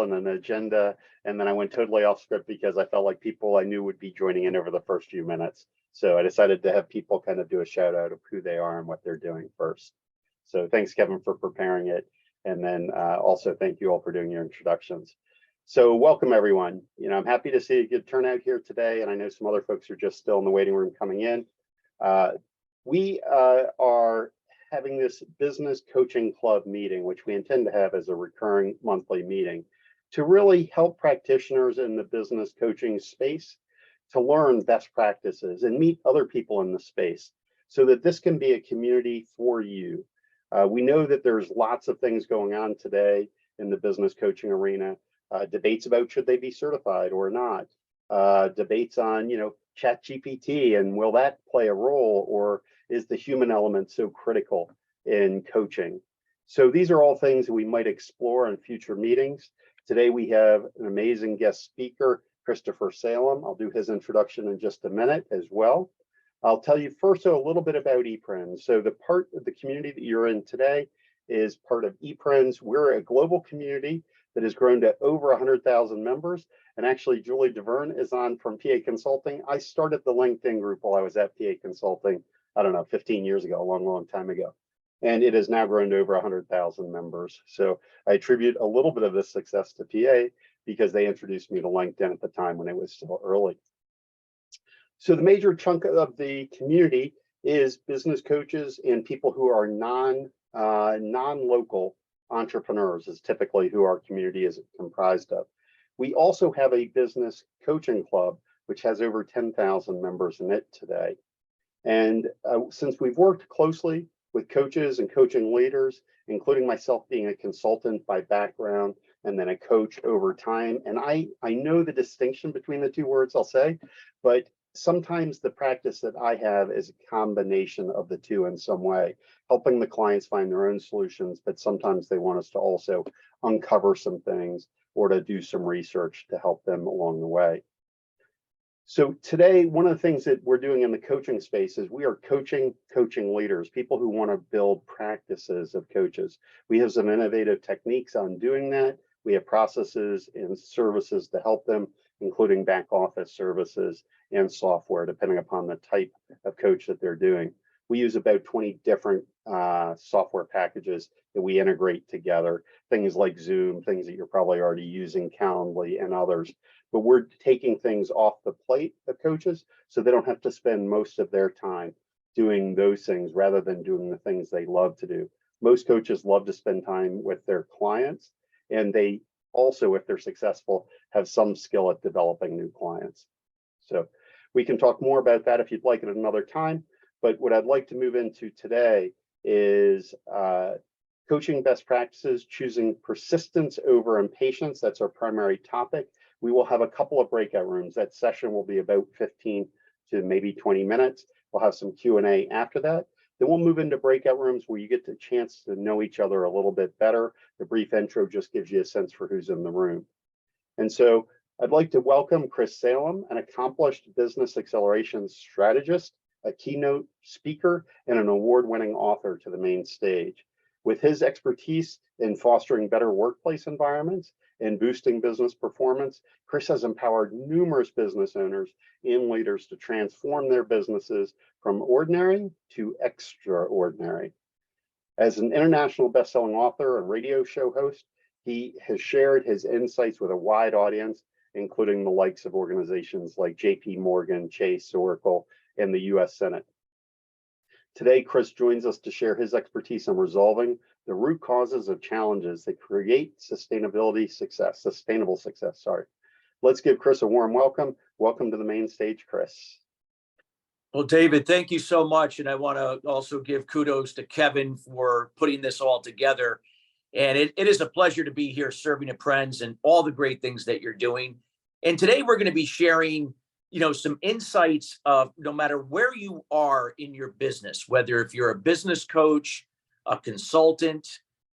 schedule and an agenda, and then I went totally off script because I felt like people I knew would be joining in over the first few minutes. So I decided to have people kind of do a shout out of who they are and what they're doing first. So thanks, Kevin, for preparing it. And then also thank you all for doing your introductions. So welcome, everyone. I'm happy to see a good turnout here today, and I know some other folks are just still in the waiting room coming in. We are having this business coaching club meeting, which we intend to have as a recurring monthly meeting, to really help practitioners in the business coaching space to learn best practices and meet other people in the space so that this can be a community for you. We know that there's lots of things going on today in the business coaching arena, debates about should they be certified or not, debates on, ChatGPT and will that play a role, or is the human element so critical in coaching? So these are all things that we might explore in future meetings. Today we have an amazing guest speaker, Christopher Salem. I'll do his introduction in just a minute as well. I'll tell you first a little bit about Eprenz. So the part of the community that you're in today is part of Eprenz. We're a global community that has grown to over 100,000 members. And actually, Julie DeVerne is on from PA Consulting. I started the LinkedIn group while I was at PA Consulting, I don't know, 15 years ago, a long, long time ago. And it has now grown to over 100,000 members. So I attribute a little bit of this success to PA because they introduced me to LinkedIn at the time when it was still early. So the major chunk of the community is business coaches and people who are non-local entrepreneurs is typically who our community is comprised of. We also have a business coaching club, which has over 10,000 members in it today. And since we've worked closely with coaches and coaching leaders, including myself being a consultant by background and then a coach over time, and I know the distinction between the two words, I'll say, but sometimes the practice that I have is a combination of the two in some way, helping the clients find their own solutions, but sometimes they want us to also uncover some things or to do some research to help them along the way. So today, one of the things that we're doing in the coaching space is we are coaching leaders, people who want to build practices of coaches. We have some innovative techniques on doing that. We have processes and services to help them, including back office services and software, depending upon the type of coach that they're doing. We use about 20 different software packages that we integrate together, things like Zoom, things that you're probably already using, Calendly, and others. But we're taking things off the plate of coaches so they don't have to spend most of their time doing those things rather than doing the things they love to do. Most coaches love to spend time with their clients, and they also, if they're successful, have some skill at developing new clients. So we can talk more about that if you'd like at another time. But what I'd like to move into today is coaching best practices, choosing persistence over impatience. That's our primary topic. We will have a couple of breakout rooms. That session will be about 15 to maybe 20 minutes. We'll have some Q&A after that. Then we'll move into breakout rooms where you get the chance to know each other a little bit better. The brief intro just gives you a sense for who's in the room. And so I'd like to welcome Chris Salem, an accomplished business acceleration strategist, a keynote speaker, and an award-winning author to the main stage. With his expertise in fostering better workplace environments and boosting business performance, Chris has empowered numerous business owners and leaders to transform their businesses from ordinary to extraordinary. As an international best-selling author and radio show host, he has shared his insights with a wide audience, including the likes of organizations like JP Morgan, Chase, Oracle, and the US Senate. Today, Chris joins us to share his expertise in resolving the root causes of challenges that create sustainable success. Let's give Chris a warm welcome. Welcome to the main stage, Chris. Well, David, thank you so much. And I want to also give kudos to Kevin for putting this all together. And it is a pleasure to be here serving Eprenz and all the great things that you're doing. And today we're going to be sharing some insights of no matter where you are in your business, whether if you're a business coach, a consultant,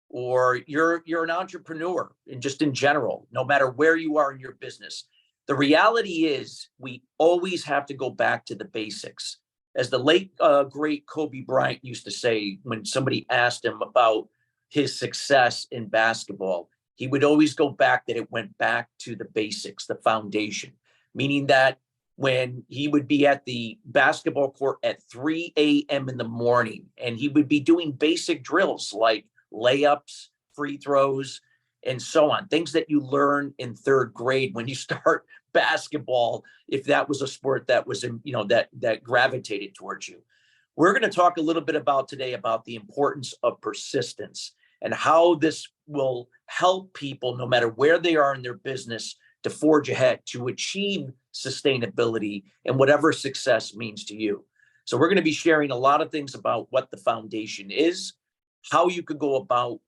or you're an entrepreneur and just in general, no matter where you are in your business, the reality is we always have to go back to the basics. As the late, great Kobe Bryant used to say when somebody asked him about his success in basketball, he would always go back that it went back to the basics, the foundation, meaning that when he would be at the basketball court at 3 a.m. in the morning, and he would be doing basic drills like layups, free throws, and so on, things that you learn in third grade when you start basketball, if that was a sport that was, that gravitated towards you. We're going to talk a little bit about today about the importance of persistence and how this will help people, no matter where they are in their business, to forge ahead, to achieve sustainability and whatever success means to you. So we're going to be sharing a lot of things about what the foundation is, how you could go about,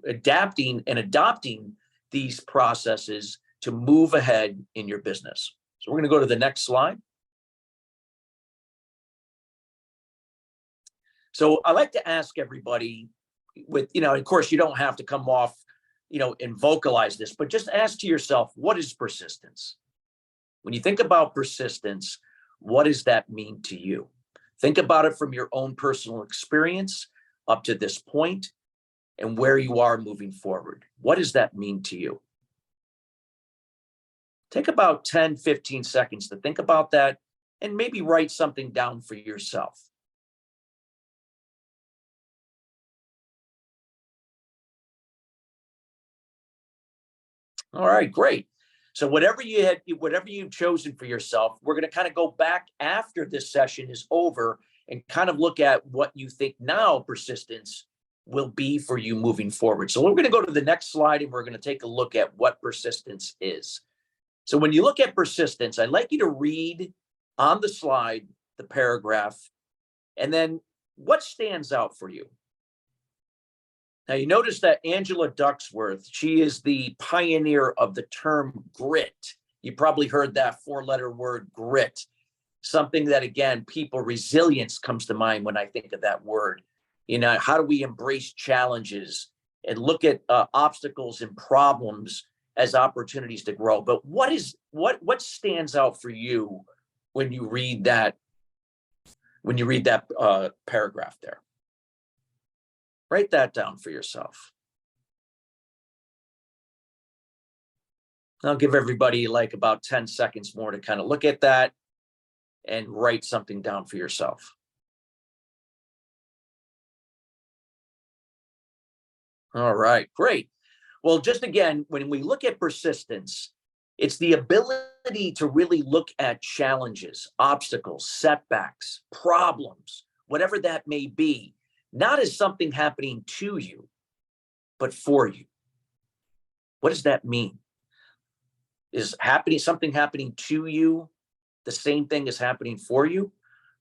adapting and adopting these processes to move ahead in your business. So we're going to go to the next slide. So I like to ask everybody with, of course, you don't have to come off, and vocalize this, but just ask to yourself, what is persistence? When you think about persistence, what does that mean to you? Think about it from your own personal experience up to this point and where you are moving forward. What does that mean to you? Take about 10, 15 seconds to think about that and maybe write something down for yourself. All right, great. So whatever you've chosen for yourself, we're going to kind of go back after this session is over and kind of look at what you think now persistence will be for you moving forward. So we're going to go to the next slide and we're going to take a look at what persistence is. So when you look at persistence, I'd like you to read on the slide the paragraph and then what stands out for you. Now, you notice that Angela Duckworth, she is the pioneer of the term grit. You probably heard that four-letter word grit, something that, again, resilience comes to mind when I think of that word. How do we embrace challenges and look at obstacles and problems as opportunities to grow? But what stands out for you when you read that paragraph there? Write that down for yourself. I'll give everybody like about 10 seconds more to kind of look at that and write something down for yourself. All right, great. Well, just again, when we look at persistence, it's the ability to really look at challenges, obstacles, setbacks, problems, whatever that may be, not as something happening to you, but for you. What does that mean? Is something happening to you the same thing as happening for you?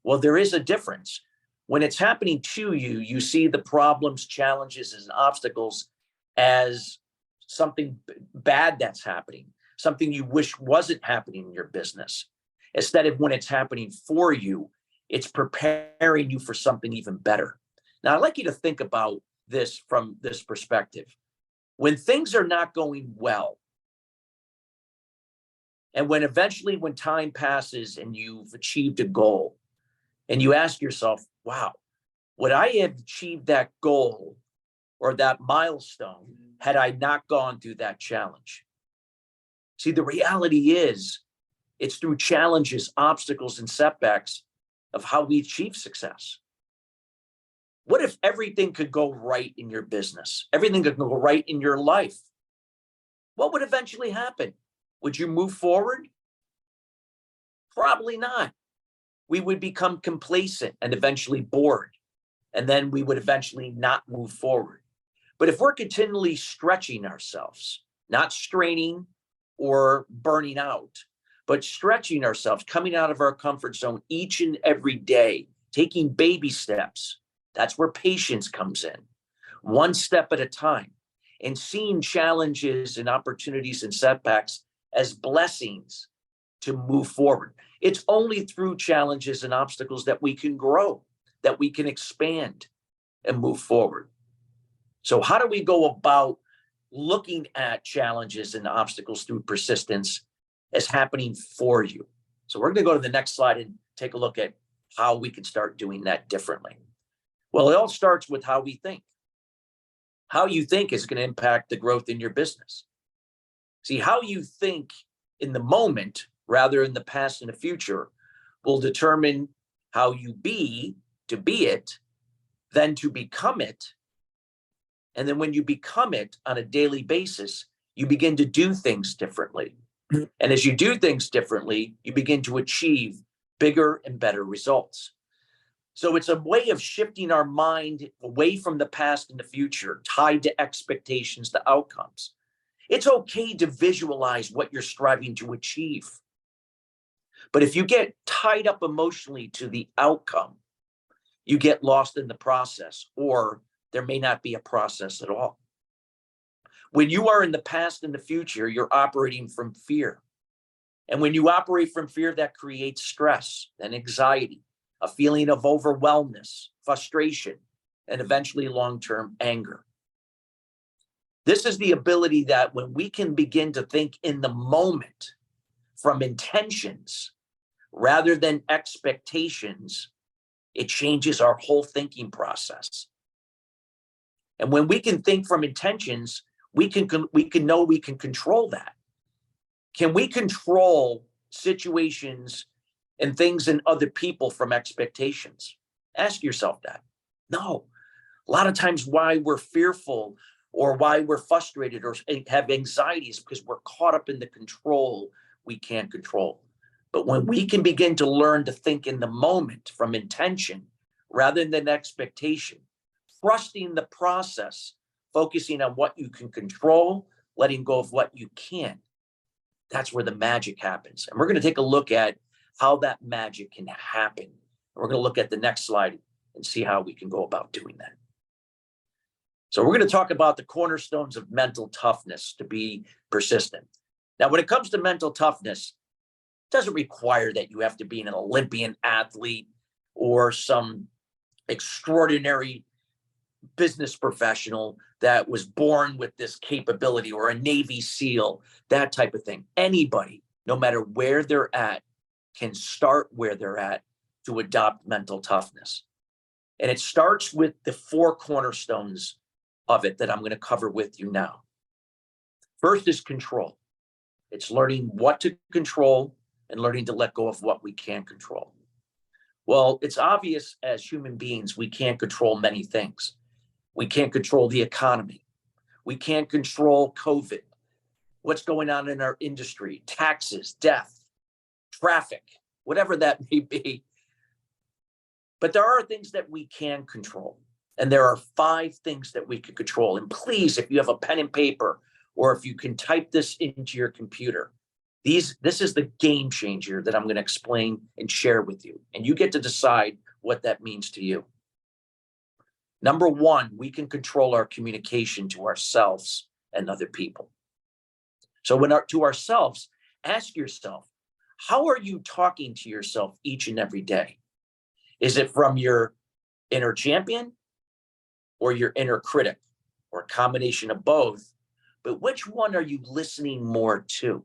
Well, there is a difference. When it's happening to you, you see the problems, challenges, and obstacles as something bad that's happening, something you wish wasn't happening in your business. Instead of when it's happening for you, it's preparing you for something even better. Now, I'd like you to think about this from this perspective. When things are not going well, and when time passes and you've achieved a goal, and you ask yourself, wow, would I have achieved that goal or that milestone had I not gone through that challenge? See, the reality is, it's through challenges, obstacles, and setbacks of how we achieve success. What if everything could go right in your business? Everything could go right in your life? What would eventually happen? Would you move forward? Probably not. We would become complacent and eventually bored. And then we would eventually not move forward. But if we're continually stretching ourselves, not straining or burning out, but stretching ourselves, coming out of our comfort zone each and every day, taking baby steps, that's where patience comes in. One step at a time, and seeing challenges and opportunities and setbacks as blessings to move forward. It's only through challenges and obstacles that we can grow, that we can expand and move forward. So how do we go about looking at challenges and obstacles through persistence as happening for you? So we're going to go to the next slide and take a look at how we can start doing that differently. Well, it all starts with how we think. How you think is going to impact the growth in your business. See, how you think in the moment, rather in the past and the future, will determine how you be to be it, then to become it. And then when you become it on a daily basis, you begin to do things differently. And as you do things differently, you begin to achieve bigger and better results. So it's a way of shifting our mind away from the past and the future, tied to expectations, to outcomes. It's okay to visualize what you're striving to achieve. But if you get tied up emotionally to the outcome, you get lost in the process, or there may not be a process at all. When you are in the past and the future, you're operating from fear. And when you operate from fear, that creates stress and anxiety, a feeling of overwhelmness, frustration, and eventually long-term anger. This is the ability that when we can begin to think in the moment from intentions rather than expectations, it changes our whole thinking process. And when we can think from intentions, we can know we can control that. Can we control situations and things in other people from expectations? Ask yourself that. No. A lot of times why we're fearful or why we're frustrated or have anxiety is because we're caught up in the control we can't control. But when we can begin to learn to think in the moment from intention rather than expectation, trusting the process, focusing on what you can control, letting go of what you can't, that's where the magic happens. And we're going to take a look at how that magic can happen. And we're going to look at the next slide and see how we can go about doing that. So we're going to talk about the cornerstones of mental toughness to be persistent. Now, when it comes to mental toughness, it doesn't require that you have to be an Olympian athlete or some extraordinary business professional that was born with this capability, or a Navy SEAL, that type of thing. Anybody, no matter where they're at, can start where they're at to adopt mental toughness. And it starts with the 4 cornerstones of it that I'm going to cover with you now. First is control. It's learning what to control and learning to let go of what we can't control. Well, it's obvious as human beings, we can't control many things. We can't control the economy. We can't control COVID, what's going on in our industry, taxes, death, traffic, whatever that may be. But there are things that we can control. And there are 5 things that we can control. And please, if you have a pen and paper, or if you can type this into your computer, this is the game changer that I'm going to explain and share with you. And you get to decide what that means to you. Number 1, we can control our communication to ourselves and other people. So to ourselves, ask yourself, how are you talking to yourself each and every day? Is it from your inner champion or your inner critic, or a combination of both? But which one are you listening more to?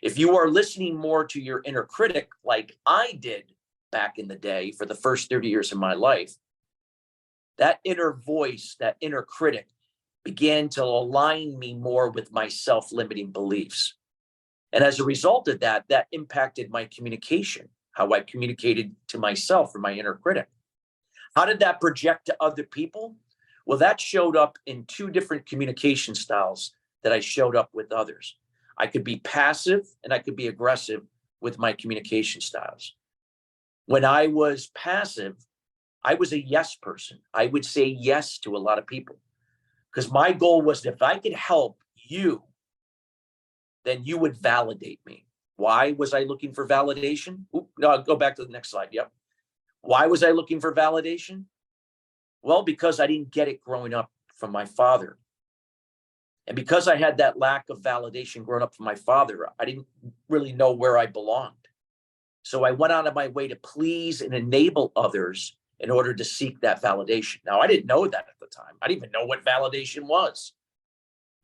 If you are listening more to your inner critic, like I did back in the day for the first 30 years of my life, that inner voice, that inner critic began to align me more with my self-limiting beliefs. And as a result of that, that impacted my communication, how I communicated to myself or my inner critic. How did that project to other people? Well, that showed up in 2 different communication styles that I showed up with others. I could be passive and I could be aggressive with my communication styles. When I was passive, I was a yes person. I would say yes to a lot of people because my goal was if I could help you, then you would validate me. Why was I looking for validation? No, I'll go back to the next slide. Yep. Why was I looking for validation? Well, because I didn't get it growing up from my father. And because I had that lack of validation growing up from my father, I didn't really know where I belonged. So I went out of my way to please and enable others in order to seek that validation. Now, I didn't know that at the time. I didn't even know what validation was.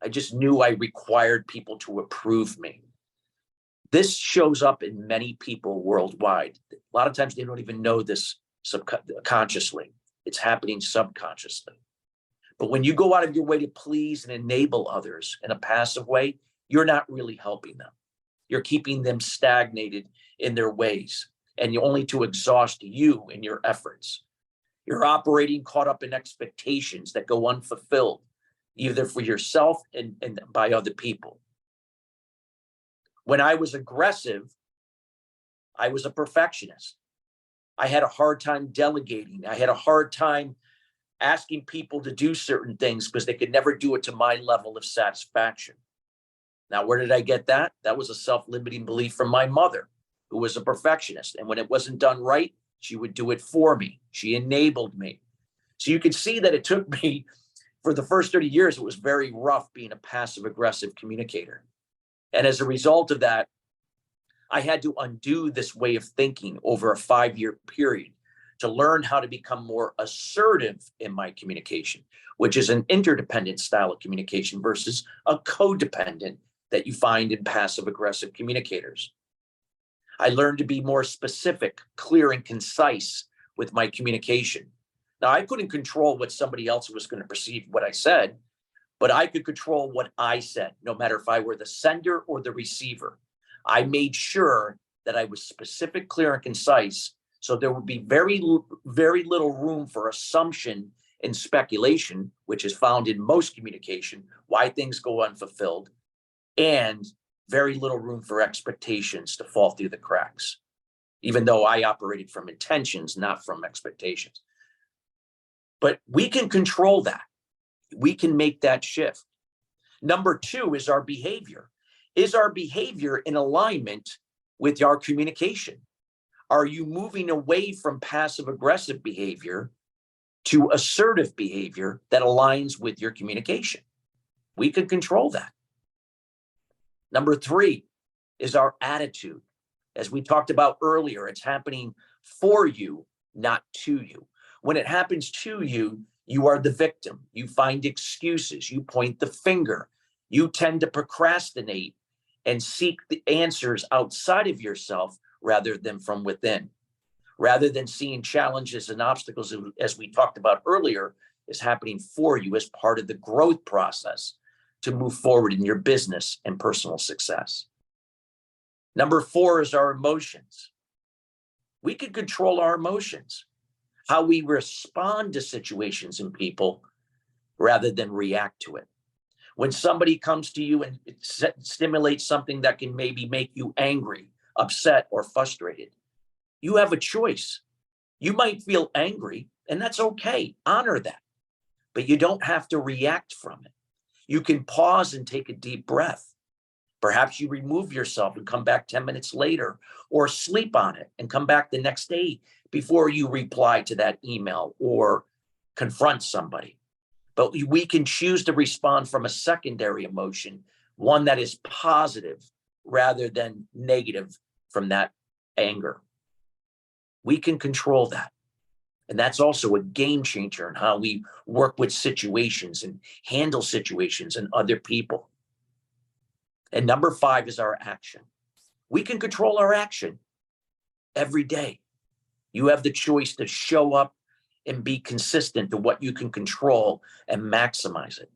I just knew I required people to approve me. This shows up in many people worldwide. A lot of times they don't even know this subconsciously. It's happening subconsciously. But when you go out of your way to please and enable others in a passive way, you're not really helping them. You're keeping them stagnated in their ways, and you only to exhaust you in your efforts. You're operating caught up in expectations that go unfulfilled, either for yourself and by other people. When I was aggressive, I was a perfectionist. I had a hard time delegating. I had a hard time asking people to do certain things because they could never do it to my level of satisfaction. Now, where did I get that? That was a self-limiting belief from my mother, who was a perfectionist. And when it wasn't done right, she would do it for me. She enabled me. So you can see that it took me, for the first 30 years, it was very rough being a passive-aggressive communicator. And as a result of that, I had to undo this way of thinking over a 5-year period to learn how to become more assertive in my communication, which is an interdependent style of communication versus a codependent that you find in passive-aggressive communicators. I learned to be more specific, clear, and concise with my communication. Now, I couldn't control what somebody else was going to perceive what I said, but I could control what I said, no matter if I were the sender or the receiver. I made sure that I was specific, clear, and concise, so there would be very, very little room for assumption and speculation, which is found in most communication, why things go unfulfilled, and very little room for expectations to fall through the cracks, even though I operated from intentions, not from expectations. But we can control that. We can make that shift. Number 2 is our behavior. Is our behavior in alignment with our communication? Are you moving away from passive-aggressive behavior to assertive behavior that aligns with your communication? We can control that. Number 3 is our attitude. As we talked about earlier, it's happening for you, not to you. When it happens to you, you are the victim. You find excuses. You point the finger. You tend to procrastinate and seek the answers outside of yourself rather than from within. Rather than seeing challenges and obstacles, as we talked about earlier, is happening for you as part of the growth process to move forward in your business and personal success. Number 4 is our emotions. We can control our emotions, how we respond to situations and people rather than react to it. When somebody comes to you and stimulates something that can maybe make you angry, upset, or frustrated, you have a choice. You might feel angry, and that's okay. Honor that. But you don't have to react from it. You can pause and take a deep breath. Perhaps you remove yourself and come back 10 minutes later, or sleep on it and come back the next day before you reply to that email or confront somebody. But we can choose to respond from a secondary emotion, one that is positive rather than negative from that anger. We can control that. And that's also a game changer in how we work with situations and handle situations and other people. And number 5 is our action. We can control our action every day. You have the choice to show up and be consistent to what you can control and maximize it.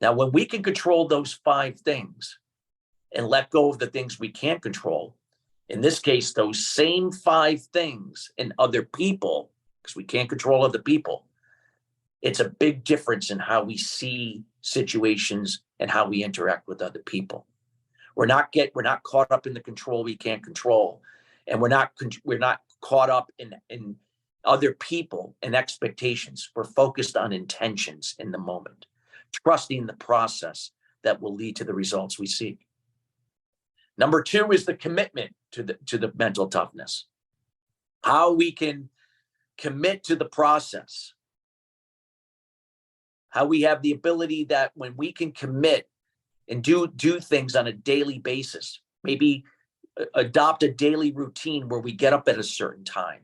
Now, when we can control those 5 things and let go of the things we can't control, in this case, those same 5 things in other people, because we can't control other people, it's a big difference in how we see situations and how we interact with other people. We're not caught up in the control we can't control, and we're not caught up in other people and expectations. We're focused on intentions in the moment, trusting the process that will lead to the results we seek. Number 2 is the commitment to the mental toughness. How we can commit to the process. How we have the ability that when we can commit and do things on a daily basis, maybe adopt a daily routine where we get up at a certain time.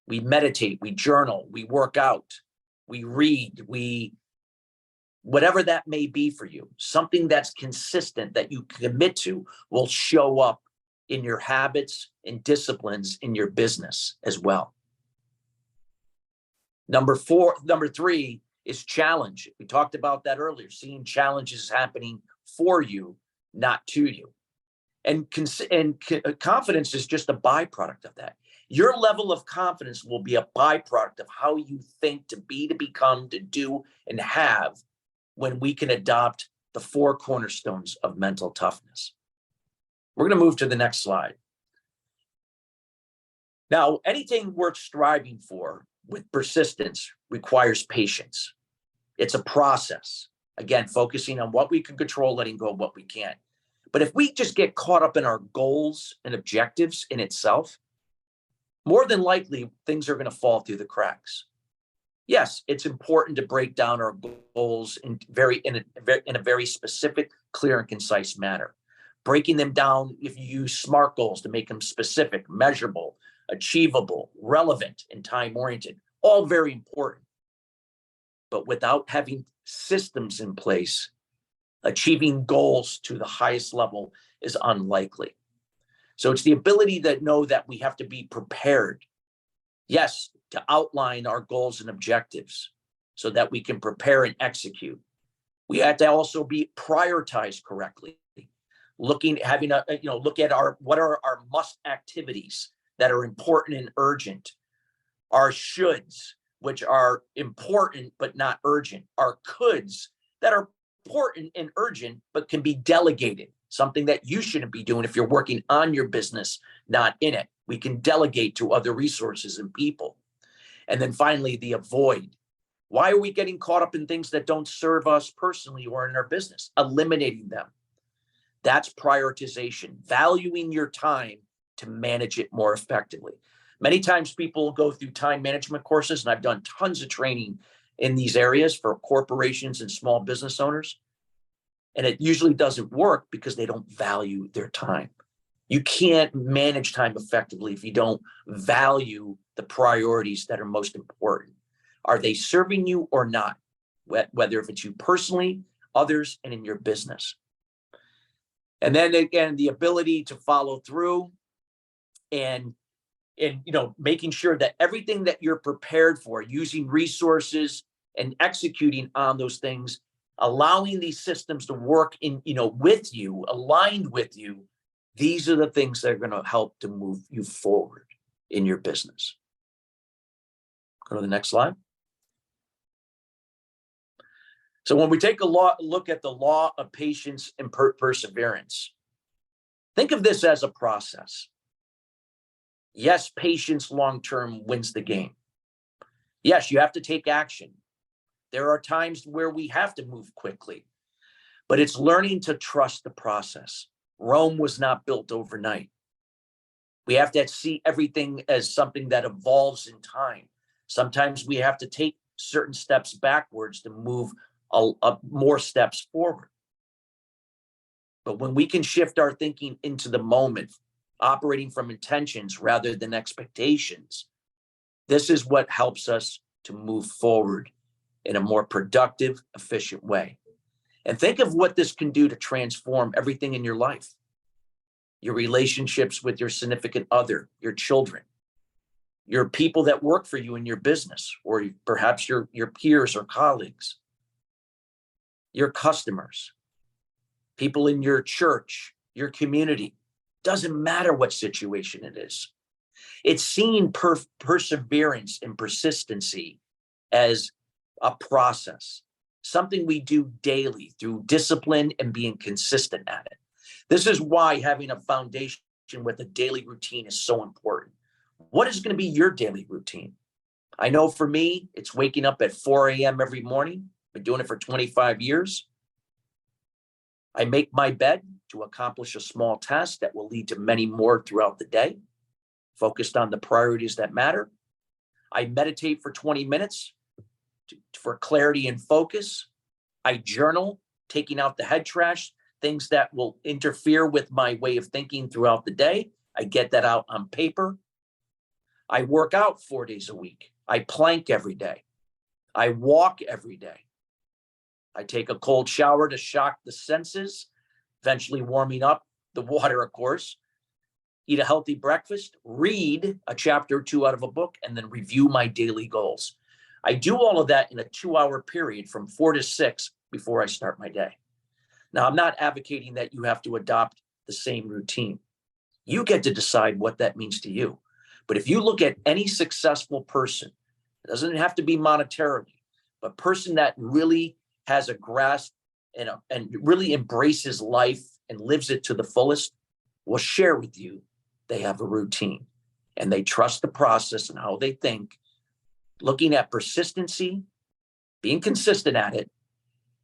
We meditate, we journal, we work out, we read, whatever that may be for you, something that's consistent that you commit to will show up in your habits and disciplines in your business as well. Number 3 is challenge. We talked about that earlier, seeing challenges happening for you, not to you. And confidence is just a byproduct of that. Your level of confidence will be a byproduct of how you think to be, to become, to do, and have when we can adopt the 4 cornerstones of mental toughness. We're going to move to the next slide. Now, anything worth striving for with persistence requires patience. It's a process. Again, focusing on what we can control, letting go of what we can't. But if we just get caught up in our goals and objectives in itself, more than likely, things are going to fall through the cracks. Yes, it's important to break down our goals in a very specific, clear, and concise manner. Breaking them down, if you use SMART goals to make them specific, measurable, achievable, relevant, and time-oriented, all very important. But without having systems in place, achieving goals to the highest level is unlikely. So it's the ability to know that we have to be prepared, yes, to outline our goals and objectives so that we can prepare and execute. We have to also be prioritized correctly, look at what are our must activities that are important and urgent, our shoulds, which are important but not urgent, our coulds that are important and urgent but can be delegated, something that you shouldn't be doing if you're working on your business, not in it. We can delegate to other resources and people. And then finally, the avoid. Why are we getting caught up in things that don't serve us personally or in our business? Eliminating them. That's prioritization, valuing your time to manage it more effectively. Many times people go through time management courses, and I've done tons of training in these areas for corporations and small business owners. And it usually doesn't work because they don't value their time. You can't manage time effectively if you don't value the priorities that are most important. Are they serving you or not? Whether if it's you personally, others, and in your business. And then again, the ability to follow through and making sure that everything that you're prepared for, using resources and executing on those things, allowing these systems to work with you, aligned with you, these are the things that are going to help to move you forward in your business. Go to the next slide. So when we take a look at the law of patience and perseverance, think of this as a process. Yes, patience long-term wins the game. Yes, you have to take action. There are times where we have to move quickly, but it's learning to trust the process. Rome was not built overnight. We have to see everything as something that evolves in time. Sometimes we have to take certain steps backwards to move more steps forward. But when we can shift our thinking into the moment, operating from intentions rather than expectations, this is what helps us to move forward in a more productive, efficient way. And think of what this can do to transform everything in your life. Your relationships with your significant other, your children, your people that work for you in your business, or perhaps your peers or colleagues, your customers, people in your church, your community. Doesn't matter what situation it is. It's seeing perseverance and persistency as a process, something we do daily through discipline and being consistent at it. This is why having a foundation with a daily routine is so important. What is going to be your daily routine? I know for me, it's waking up at 4 a.m. every morning. Been doing it for 25 years. I make my bed to accomplish a small task that will lead to many more throughout the day, focused on the priorities that matter. I meditate for 20 minutes for clarity and focus. I journal, taking out the head trash, things that will interfere with my way of thinking throughout the day. I get that out on paper. I work out 4 days a week. I plank every day. I walk every day. I take a cold shower to shock the senses, eventually warming up the water, of course. Eat a healthy breakfast, read a chapter or two out of a book, and then review my daily goals. I do all of that in a 2-hour period from 4 to 6 before I start my day. Now, I'm not advocating that you have to adopt the same routine. You get to decide what that means to you. But if you look at any successful person, it doesn't have to be monetarily, but person that really has a grasp and really embraces life and lives it to the fullest, will share with you they have a routine and they trust the process and how they think, looking at persistency, being consistent at it,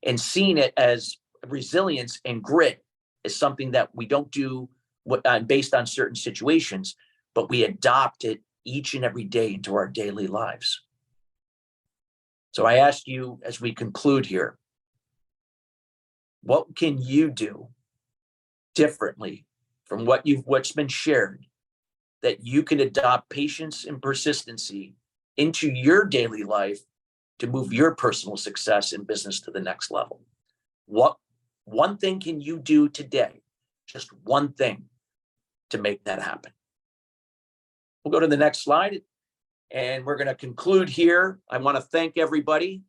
and seeing it as resilience and grit is something that we don't do based on certain situations, but we adopt it each and every day into our daily lives. So I ask you as we conclude here, what can you do differently from what's been shared that you can adopt patience and persistency into your daily life to move your personal success and business to the next level? What one thing can you do today, just one thing, to make that happen? We'll go to the next slide and we're going to conclude here. I want to thank everybody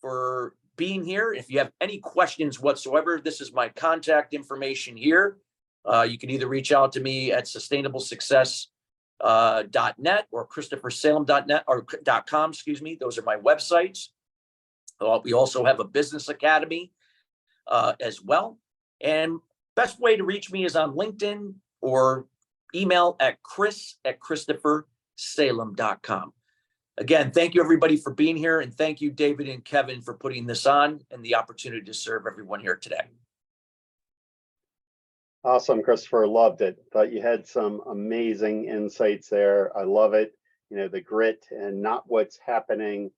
for being here. If you have any questions whatsoever, this is my contact information here. You can either reach out to me at sustainablesuccess.net or christophersalem.net or .com, excuse me. Those are my websites. We also have a business academy as well. And best way to reach me is on LinkedIn or email at chris@christophersalem.com. Again, thank you everybody for being here. And thank you, David and Kevin, for putting this on and the opportunity to serve everyone here today. Awesome, Christopher. Loved it. Thought you had some amazing insights there. I love it. You know, the grit and not what's happening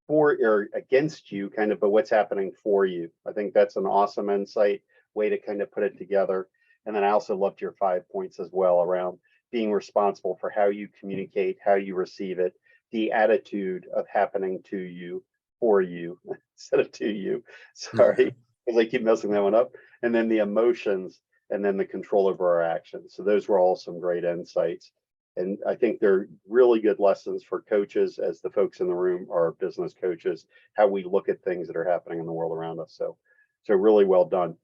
for or against you, kind of, but what's happening for you. I think that's an awesome insight, way to kind of put it together. And then I also loved your 5 points as well around being responsible for how you communicate, how you receive it, the attitude of happening to you, for you, instead of to you. Sorry, because I keep messing that one up. And then the emotions, and then the control over our actions. So those were all some great insights. And I think they're really good lessons for coaches, as the folks in the room are business coaches, how we look at things that are happening in the world around us. So really well done.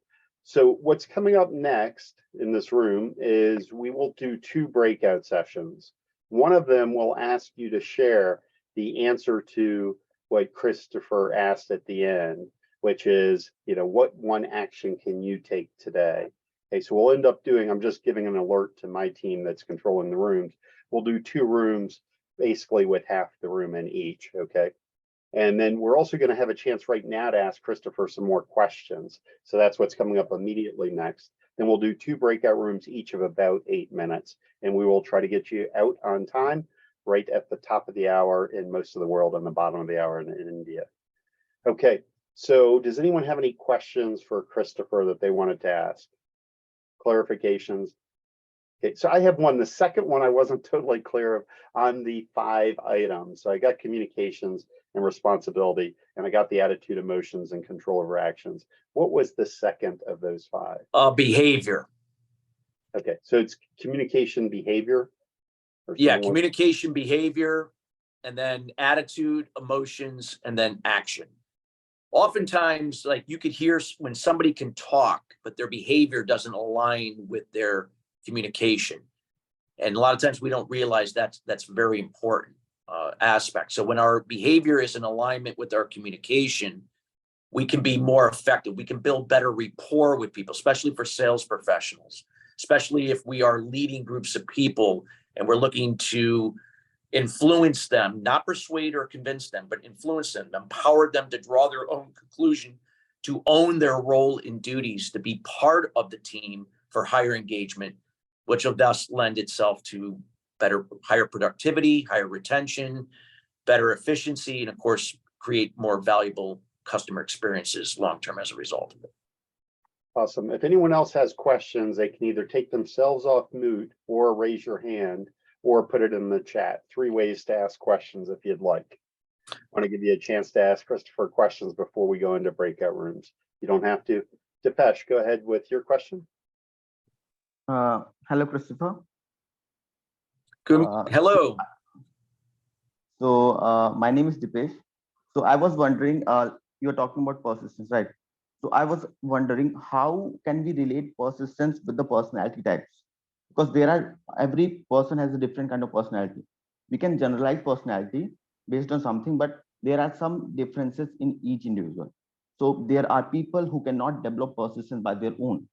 So what's coming up next in this room is we will do 2 breakout sessions. One of them will ask you to share the answer to what Christopher asked at the end, which is, you know, what one action can you take today? Okay, so we'll end up doing, I'm just giving an alert to my team that's controlling the rooms. We'll do 2 rooms, basically with half the room in each, okay? And then we're also going to have a chance right now to ask Christopher some more questions. So that's what's coming up immediately next. Then we'll do 2 breakout rooms, each of about 8 minutes. And we will try to get you out on time, right at the top of the hour in most of the world and the bottom of the hour in India. Okay, so does anyone have any questions for Christopher that they wanted to ask? Clarifications? Okay, so I have one. The second one I wasn't totally clear of on the 5 items. So I got communications and responsibility, and I got the attitude, emotions, and control over actions. What was the second of those 5? Behavior. Okay, so it's communication, behavior? Yeah, communication, behavior, and then attitude, emotions, and then action. Oftentimes, like, you could hear when somebody can talk, but their behavior doesn't align with their communication. And a lot of times we don't realize that's very important aspect. So when our behavior is in alignment with our communication, we can be more effective. We can build better rapport with people, especially for sales professionals, especially if we are leading groups of people and we're looking to influence them, not persuade or convince them, but influence them, empower them to draw their own conclusion, to own their role and duties, to be part of the team for higher engagement, which will thus lend itself to higher productivity, higher retention, better efficiency, and of course, create more valuable customer experiences long-term as a result of it. Awesome. If anyone else has questions, they can either take themselves off mute or raise your hand or put it in the chat. 3 ways to ask questions if you'd like. I want to give you a chance to ask Christopher questions before we go into breakout rooms. You don't have to. Depesh, go ahead with your question. Hello, Christopher. Hello. So my name is Dipesh. So I was wondering, you're talking about persistence, right? So I was wondering, how can we relate persistence with the personality types? Because every person has a different kind of personality. We can generalize personality based on something, but there are some differences in each individual. So there are people who cannot develop persistence by their own.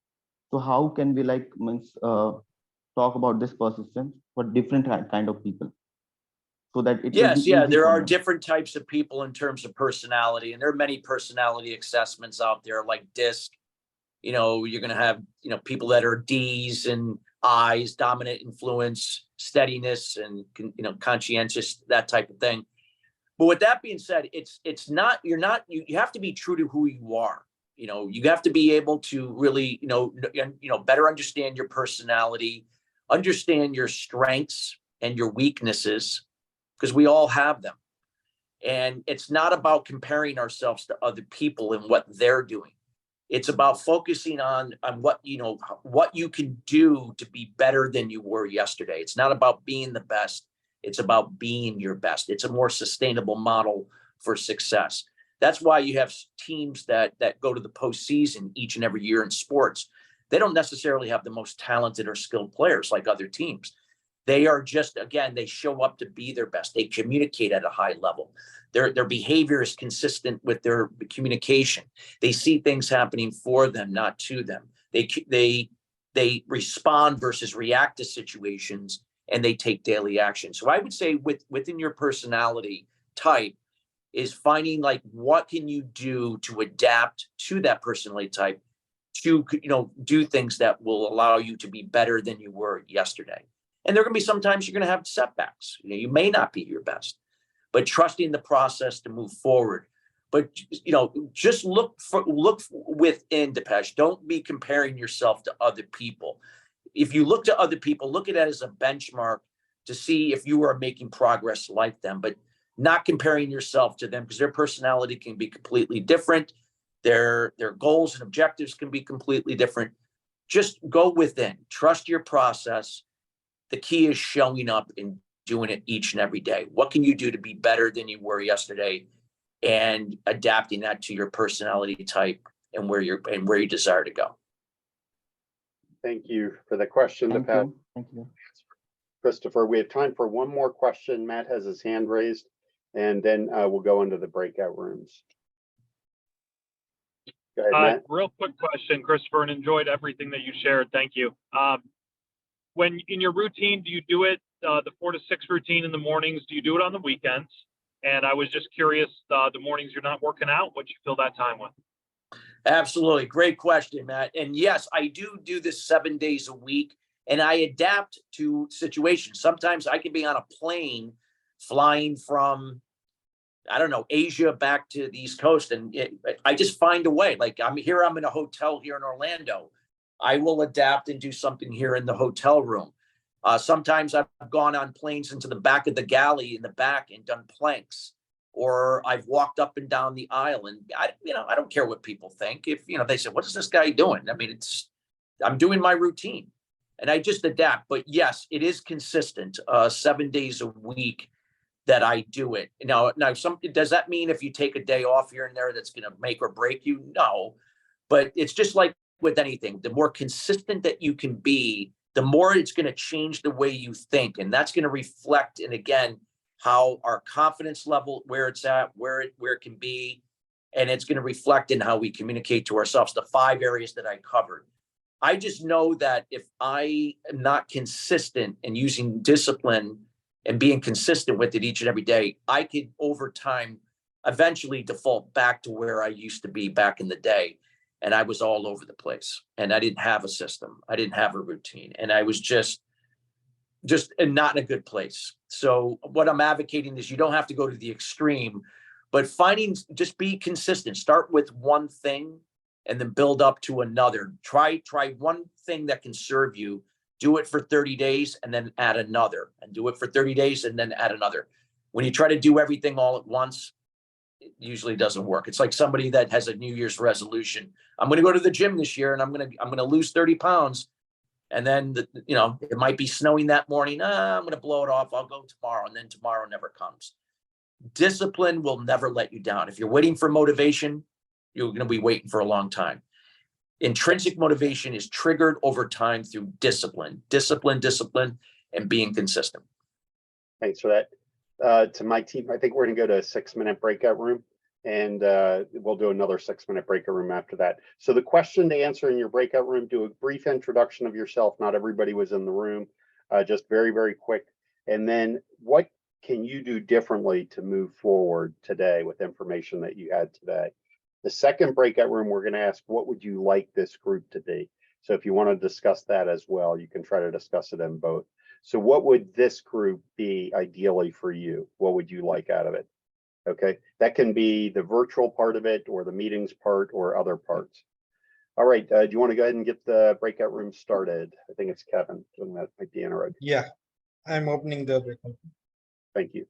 So how can we talk about this persistence for different kind of people, so that it will be Yes, yeah, easy there for are them? different types of people in terms of personality, and there are many personality assessments out there like DISC. You're going to have, people that are D's and I's, dominant influence, steadiness, and, conscientious, that type of thing. But with that being said, it's not, you have to be true to who you are. You have to be able to really, better understand your personality, understand your strengths and your weaknesses, because we all have them. And it's not about comparing ourselves to other people and what they're doing. It's about focusing on what you can do to be better than you were yesterday. It's not about being the best. It's about being your best. It's a more sustainable model for success. That's why you have teams that go to the postseason each and every year in sports. They don't necessarily have the most talented or skilled players like other teams. They are just, again, they show up to be their best. They communicate at a high level. Their behavior is consistent with their communication. They see things happening for them, not to them. They respond versus react to situations, and they take daily action. So I would say within your personality type is finding, like, what can you do to adapt to that personality type to, do things that will allow you to be better than you were yesterday. And there are going to be sometimes you're going to have setbacks. You may not be your best, but trusting the process to move forward. But just look within, Depeche. Don't be comparing yourself to other people. If you look to other people, look at it as a benchmark to see if you are making progress like them, but not comparing yourself to them, because their personality can be completely different. Their goals and objectives can be completely different. Just go within, trust your process. The key is showing up and doing it each and every day. What can you do to be better than you were yesterday, and adapting that to your personality type and where you desire to go. Thank you for the question, Thank Pat. you. Thank you. Christopher, we have time for one more question. Matt has his hand raised, and then we'll go into the breakout rooms. Go ahead, Matt. Real quick question, Christopher, and enjoyed everything that you shared. Thank you. When in your routine, do you do it, the 4 to 6 routine in the mornings? Do you do it on the weekends? And I was just curious, the mornings you're not working out, what you fill that time with? Absolutely. Great question, Matt. And yes, I do this 7 days a week, and I adapt to situations. Sometimes I can be on a plane flying from, I don't know, Asia back to the East Coast, and I just find a way. Like I'm in a hotel here in Orlando. I will adapt and do something here in the hotel room. Sometimes I've gone on planes into the back of the galley in the back and done planks, or I've walked up and down the aisle. And I don't care what people think. If they say, "What is this guy doing?" I mean, I'm doing my routine, and I just adapt. But yes, it is consistent. 7 days a week that I do it. Now, does that mean if you take a day off here and there, that's going to make or break you? No, but it's just like with anything, the more consistent that you can be, the more it's going to change the way you think. And that's going to reflect, and again, how our confidence level, where it's at, where it can be. And it's going to reflect in how we communicate to ourselves, the 5 areas that I covered. I just know that if I am not consistent in using discipline and being consistent with it each and every day, I could over time eventually default back to where I used to be back in the day. And I was all over the place, and I didn't have a system. I didn't have a routine, and I was just not in a good place. So what I'm advocating is you don't have to go to the extreme, but just be consistent. Start with one thing and then build up to another. Try one thing that can serve you. Do it for 30 days and then add another, and do it for 30 days and then add another. When you try to do everything all at once, it usually doesn't work. It's like somebody that has a New Year's resolution. I'm going to go to the gym this year and I'm going to lose 30 pounds. And then, it might be snowing that morning. I'm going to blow it off. I'll go tomorrow. And then tomorrow never comes. Discipline will never let you down. If you're waiting for motivation, you're going to be waiting for a long time. Intrinsic motivation is triggered over time through discipline, and being consistent. Thanks for that. To my team, I think we're going to go to a 6-minute breakout room, and we'll do another 6-minute breakout room after that. So the question to answer in your breakout room, do a brief introduction of yourself. Not everybody was in the room, just very, very quick. And then what can you do differently to move forward today with information that you had today? The second breakout room, we're going to ask, what would you like this group to be? So if you want to discuss that as well, you can try to discuss it in both. So what would this group be ideally for you? What would you like out of it? Okay, that can be the virtual part of it or the meetings part or other parts. All right, do you want to go ahead and get the breakout room started? I think it's Kevin doing that, might be Interreg. Yeah, I'm opening the breakout. Thank you.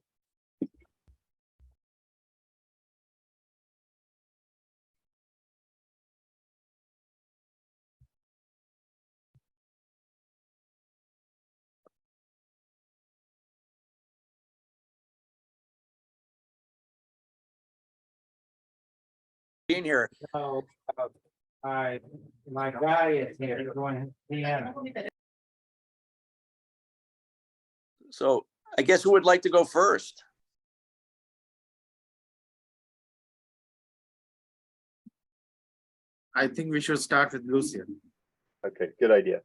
Being here. So, my guy is here, going piano. So I guess who would like to go first? I think we should start with Lucia. Okay, good idea.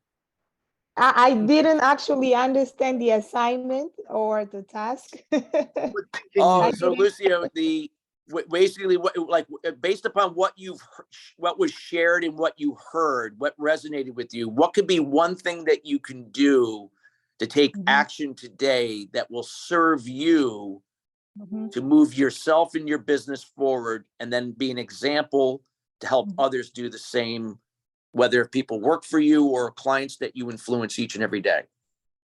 I didn't actually understand the assignment or the task. Oh, I so didn't- Lucia, basically what, like, based upon what what was shared and what you heard, what resonated with you, what could be one thing that you can do to take action today that will serve you to move yourself and your business forward, and then be an example to help others do the same, whether people work for you or clients that you influence each and every day?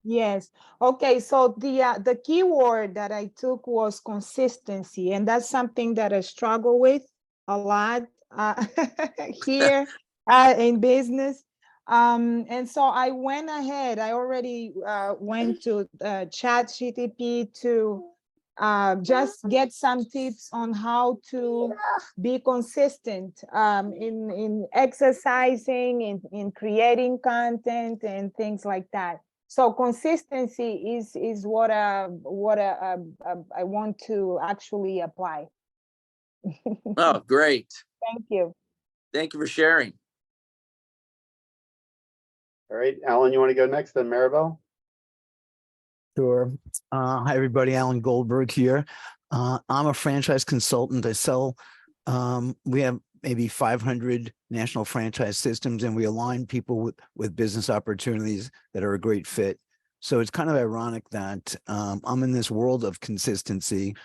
Yes. Okay. So the key word that I took was consistency, and that's something that I struggle with a lot here in business. And so I went ahead. I already went to ChatGPT to just get some tips on how to be consistent in exercising, in creating content and things like that. So consistency is what I want to actually apply. Oh, great. Thank you. Thank you for sharing. All right, Alan, you want to go next, then Maribel? Sure. Hi, everybody. Alan Goldberg here. I'm a franchise consultant. I sell, we have maybe 500 national franchise systems, and we align people with business opportunities that are a great fit. So it's kind of ironic that I'm in this world of consistency.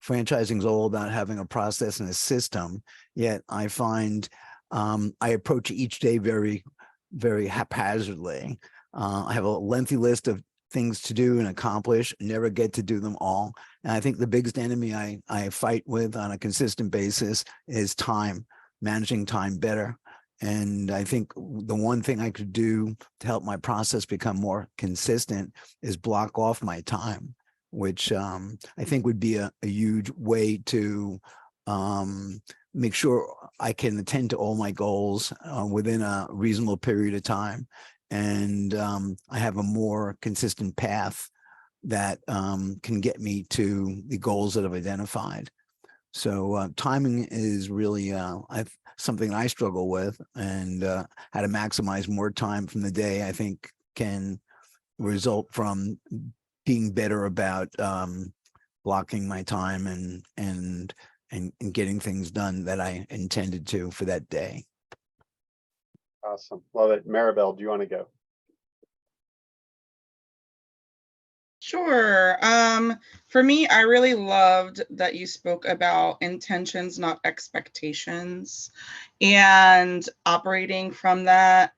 Franchising is all about having a process and a system, yet I find I approach each day very, very haphazardly. I have a lengthy list of things to do and accomplish, never get to do them all. And I think the biggest enemy I fight with on a consistent basis is time, managing time better. And I think the one thing I could do to help my process become more consistent is block off my time, which I think would be a huge way to make sure I can attend to all my goals within a reasonable period of time. And I have a more consistent path that can get me to the goals that I've identified. So timing is really something I struggle with, and how to maximize more time from the day, I think, can result from being better about blocking my time and getting things done that I intended to for that day. Awesome, love it. Maribel, do you want to go? Sure. For me, I really loved that you spoke about intentions, not expectations, and operating from that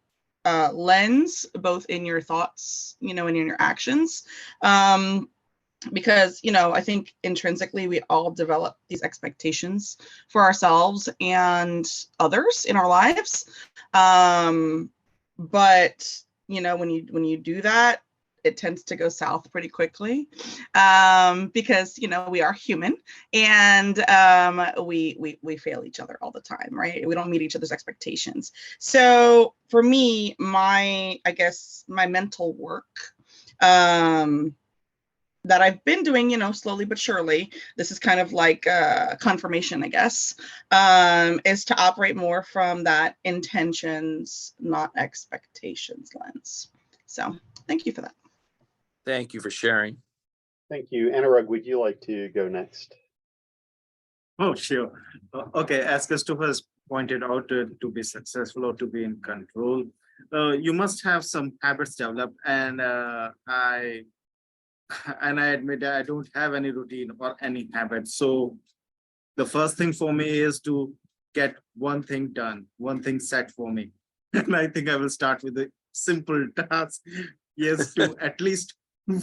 lens, both in your thoughts, and in your actions. Because, I think intrinsically we all develop these expectations for ourselves and others in our lives. But, when you do that, it tends to go south pretty quickly, because, you know, we are human, and we fail each other all the time, right? We don't meet each other's expectations. So for me, I guess my mental work, that I've been doing, you know, slowly but surely, this is kind of like confirmation, I guess, is to operate more from that intentions, not expectations lens. So thank you for that. Thank you for sharing. Thank you. Anurag, would you like to go next? Oh, sure. Okay, as Christopher has pointed out, to be successful or to be in control, you must have some habits developed, and I admit I don't have any routine or any habit. So the first thing for me is to get one thing done, one thing set for me. And I think I will start with a simple task. Yes, to at least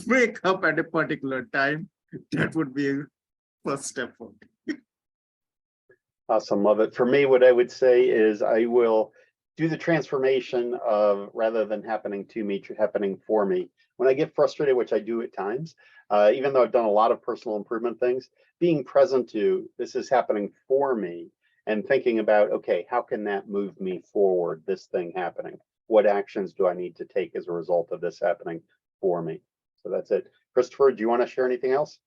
wake up at a particular time. That would be a first step for me. Awesome, love it. For me, what I would say is I will do the transformation of, rather than happening to me, happening for me. When I get frustrated, which I do at times, even though I've done a lot of personal improvement things, being present to this is happening for me and thinking about, okay, how can that move me forward, this thing happening? What actions do I need to take as a result of this happening for me? So that's it. Christopher, do you want to share anything else?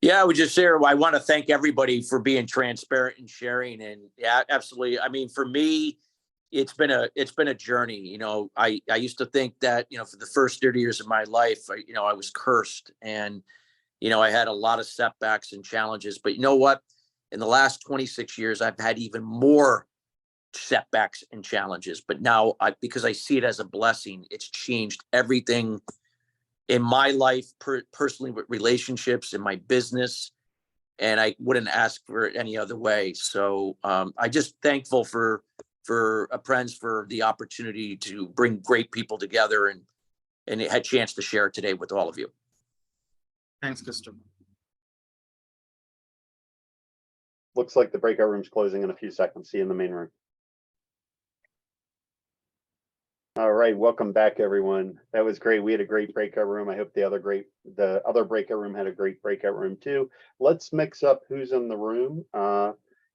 Yeah, I would just say I want to thank everybody for being transparent and sharing. And yeah, absolutely. I mean, for me, it's been a journey. You know, I used to think that, you know, for the first 30 years of my life, I was cursed, and, you know, I had a lot of setbacks and challenges. But you know what? In the last 26 years, I've had even more setbacks and challenges. But now, because I see it as a blessing, it's changed everything in my life, personally, with relationships, in my business, and I wouldn't ask for it any other way. So I just thankful for Eprenz for the opportunity to bring great people together, and it had a chance to share it today with all of you. Thanks, Christopher. Looks like the breakout room's closing in a few seconds. See you in the main room. All right, welcome back, everyone. That was great. We had a great breakout room. I hope the other breakout room had a great breakout room too. Let's mix up who's in the room,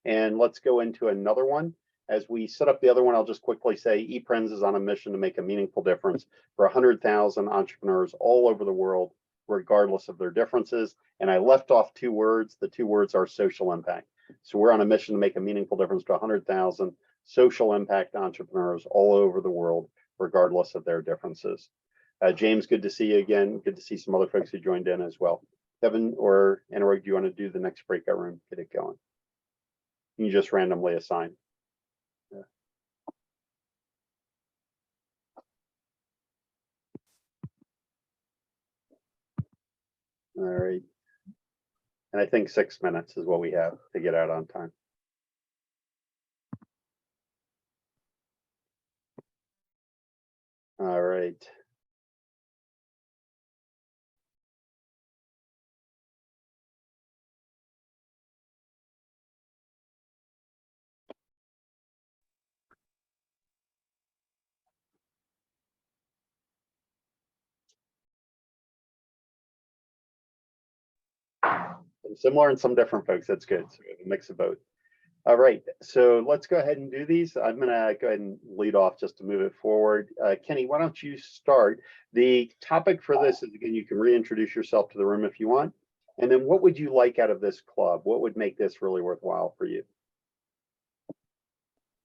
and let's go into another one. As we set up the other one, I'll just quickly say Eprenz is on a mission to make a meaningful difference for 100,000 entrepreneurs all over the world, regardless of their differences. And I left off 2 words. The 2 words are social impact. So we're on a mission to make a meaningful difference to 100,000 social impact entrepreneurs all over the world, regardless of their differences. James, good to see you again. Good to see some other folks who joined in as well. Kevin or Anurag, do you want to do the next breakout room? Get it going. You just randomly assign. Yeah. All right. And I think 6 minutes is what we have to get out on time. All right. Some similar and some different, folks. That's good. So we have a mix of both. All right, so let's go ahead and do these. I'm gonna go ahead and lead off just to move it forward. Kenny, why don't you start? The topic for this is, again, you can reintroduce yourself to the room if you want. And then what would you like out of this club? What would make this really worthwhile for you?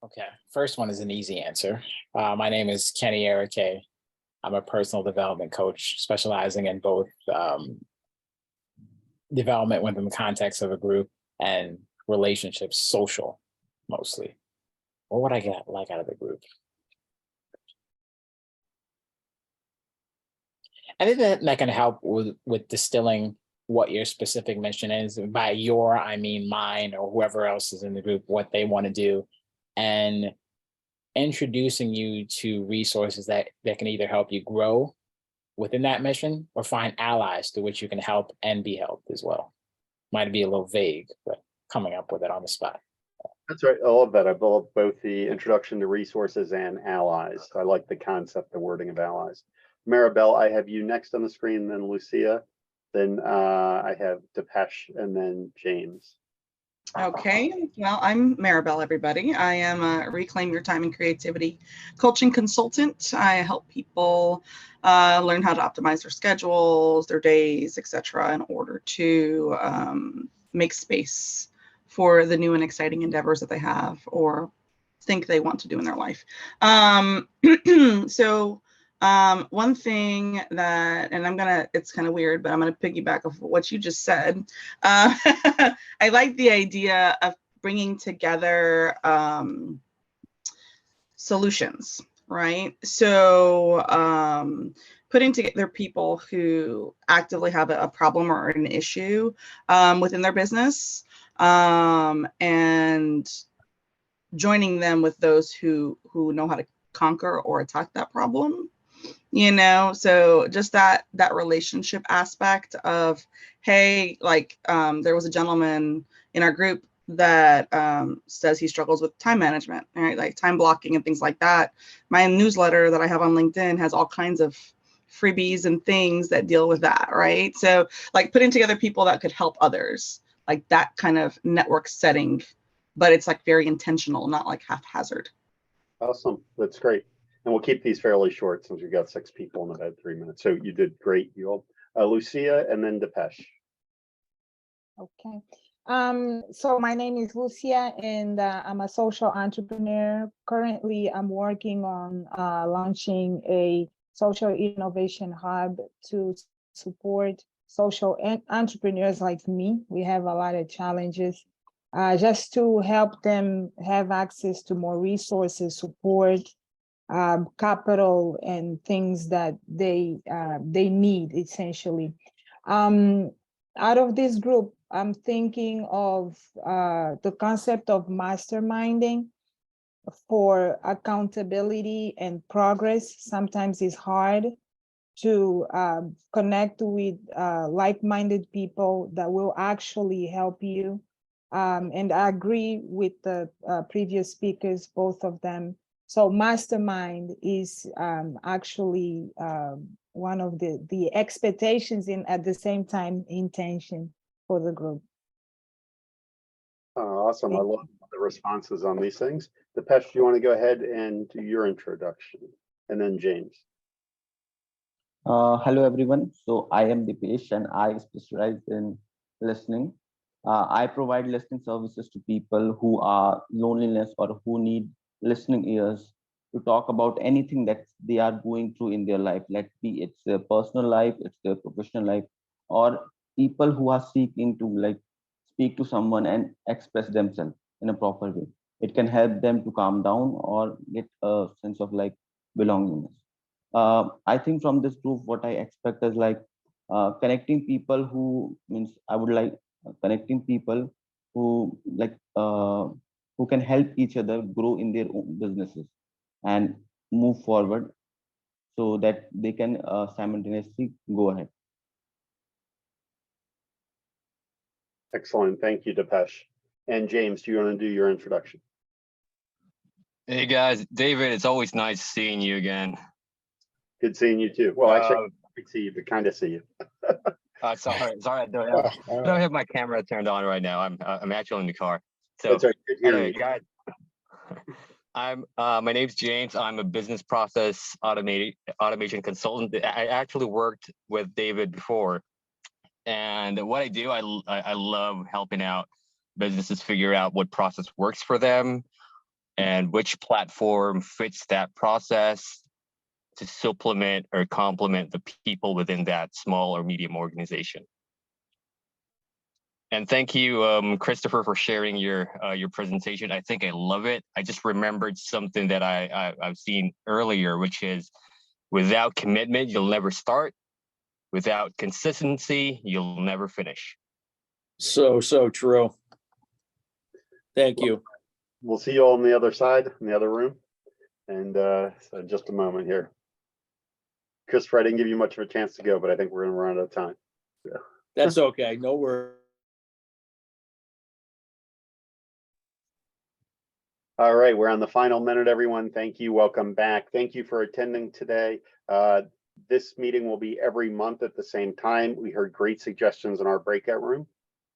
Okay, first one is an easy answer. My name is Kenny Erike. I'm a personal development coach specializing in both development within the context of a group and relationships, social, mostly. What would I like out of the group? I think that can help with distilling what your specific mission is. By your, I mean mine or whoever else is in the group, what they want to do, and introducing you to resources that can either help you grow within that mission or find allies to which you can help and be helped as well. Might be a little vague, but coming up with it on the spot. That's right. I love that. I love both the introduction to resources and allies. I like the concept, the wording of allies. Maribel, I have you next on the screen, then Lucia, then I have Depeche, and then James. Okay, well, I'm Maribel, everybody. I am a Reclaim Your Time and Creativity coaching consultant. I help people learn how to optimize their schedules, their days, etc., in order to make space for the new and exciting endeavors that they have or think they want to do in their life. One thing that, and it's kind of weird, but I'm gonna piggyback off what you just said. I like the idea of bringing together solutions, right? So putting together people who actively have a problem or an issue within their business, and joining them with those who know how to conquer or attack that problem. So just that relationship aspect of, hey, like there was a gentleman in our group that says he struggles with time management, right? Like time blocking and things like that. My newsletter that I have on LinkedIn has all kinds of freebies and things that deal with that, right? So like putting together people that could help others, like that kind of network setting, but it's like very intentional, not like haphazard. Awesome, that's great. And we'll keep these fairly short since we've got 6 people in about 3 minutes. So you did great, you all. Lucia and then Depeche. Okay. So my name is Lucia, and I'm a social entrepreneur. Currently, I'm working on launching a social innovation hub to support social entrepreneurs like me. We have a lot of challenges, just to help them have access to more resources, support, capital, and things that they need essentially. Out of this group, I'm thinking of the concept of masterminding for accountability and progress. Sometimes it's hard to connect with like-minded people that will actually help you. And I agree with the previous speakers, both of them. So mastermind is actually one of the expectations and at the same time intention for the group. Awesome, I love the responses on these things. Depeche, do you want to go ahead and do your introduction? And then James. Hello, everyone. So I am Dipesh and I specialize in listening. I provide listening services to people who are loneliness or who need listening ears to talk about anything that they are going through in their life. Let be it's their personal life, it's their professional life, or people who are seeking to like speak to someone and express themselves in a proper way. It can help them to calm down or get a sense of like belongingness. I think from this group, what I expect is like connecting people who means I would like connecting people who like who can help each other grow in their own businesses and move forward so that they can simultaneously go ahead. Excellent, thank you, Depeche. And James, do you want to do your introduction? Hey guys, David, it's always nice seeing you again. Good seeing you too. Well, actually, I can see you, but kind of see you. Sorry, I don't have my camera turned on right now. I'm actually in the car. So That's right. Good hearing anyway, you. guys, my name's James. I'm a business process automation consultant. I actually worked with David before, and what I do, I love helping out businesses figure out what process works for them and which platform fits that process to supplement or complement the people within that small or medium organization. And thank you, Christopher, for sharing your presentation. I think I love it. I just remembered something that I've seen earlier, which is without commitment, you'll never start. Without consistency, you'll never finish. So true. Thank you. We'll see you all on the other side, in the other room. And so just a moment here. Christopher, I didn't give you much of a chance to go, but I think we're going to run out of time. So. That's okay. No worries. All right, we're on the final minute, everyone. Thank you. Welcome back. Thank you for attending today. This meeting will be every month at the same time. We heard great suggestions in our breakout room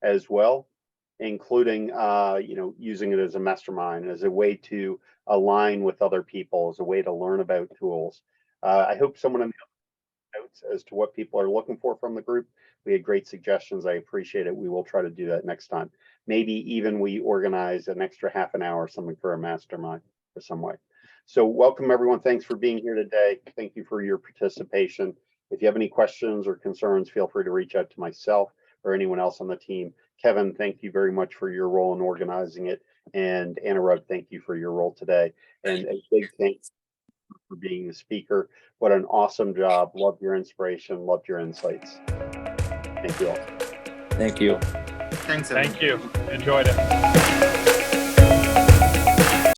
as well, including using it as a mastermind, as a way to align with other people, as a way to learn about tools. I hope someone in the notes as to what people are looking for from the group. We had great suggestions. I appreciate it. We will try to do that next time. Maybe even we organize an extra half an hour or something for a mastermind or some way. So welcome everyone. Thanks for being here today. Thank you for your participation. If you have any questions or concerns, feel free to reach out to myself or anyone else on the team. Kevin, thank you very much for your role in organizing it. And Anurag, thank you for your role today. And a big thank you for being the speaker. What an awesome job. Loved your inspiration, loved your insights. Thank you all. Thank you. Thanks. Everyone. Thank you. Enjoyed it.